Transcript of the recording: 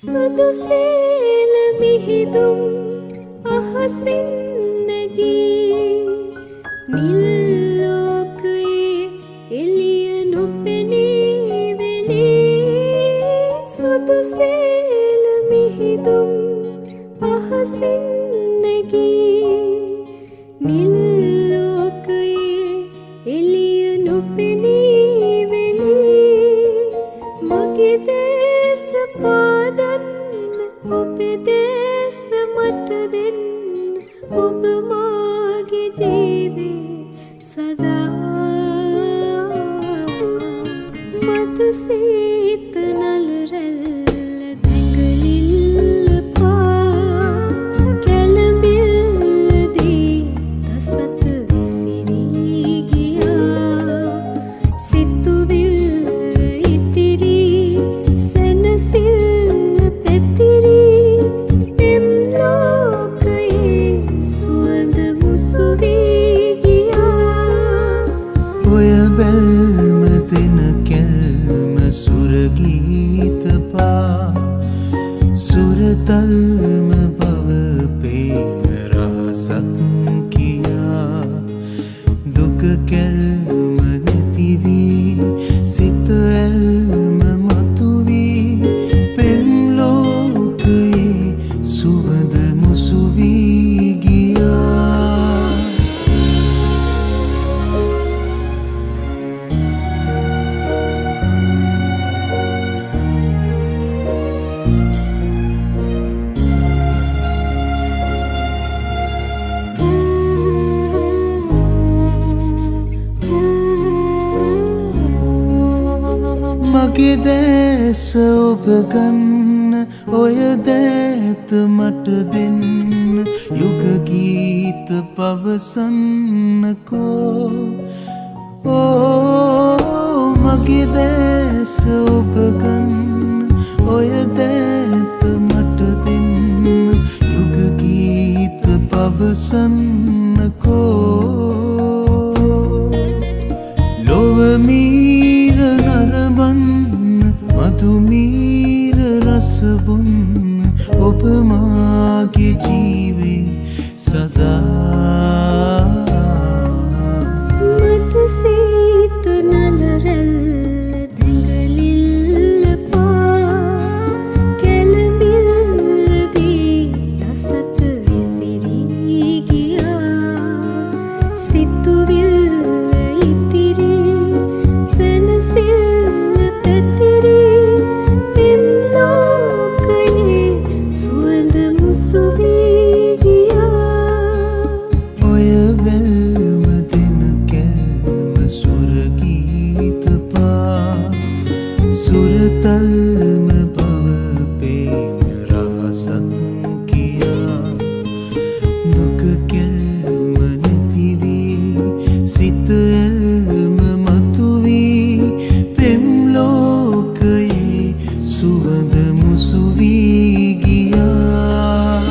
සුදු සේල මිහිදුම් අහසින් නැගී නිල් ලෝකයේ එළිය නොපෙනී වෙලී සුදු සේල මිහිදුම් අහසින් නැගී නිල් ලෝකයේ එළිය නොපෙනී වෙලී මගේ දේශ පාදන්න ඔබේ දේශ මට දෙන්න ඔබ මාගේ ජීවේ සදා මත සීත නල රැල්ල දැඟලිල්ල පා කැළඹිල්ලදී දසත විසිරී ගියා සිතුවිල්ල ඉතිරි සැනසිල්ල පැතිරි එම් ලෝකයේ සුවඳ මුසු වී ගියා ඔය බැල්ම දෙන කැල්ම සුරගීත පා සුරතල්ම බව පේන රහසක් කියා දුක කැල්ම නැතිවී සිත ඇල්ම මතුවී පෙම් ලෝකයේ සුවඳ මුසු වී ගියා මගේ දැස ඔබ ගන්න ඔය දෑත මට දෙන්න යුග ගීත පවසන්නකෝ ඕ මගේ දැස ඔබ ගන්න ඔය දෑත මට දෙන්න යුග ගීත පවසන්නකෝ ලොව මීර නරඹන්න මధుමීර රස බොන්න ඔබ මාගේ ජීවේ සදා මත සීත නල රැල්ල දැඟලිල්ල පා කැළඹිල්ලදී දසත විසිරී ගියා සිතුවිල්ල ඉතිරි සැනසිල්ල පැතිරි එම් ලෝකයේ සුවඳ මුසු වී ගියා ඔය බැල්ම දෙන කැල්ම සුරගීත පා සුරතල්ම බව පේන රහසක් කියා දුක කැල්ම නැතිවී සිත ඇල්ම මතුවී පෙම් ලෝකයේ සුවඳ මුසු වී ගියා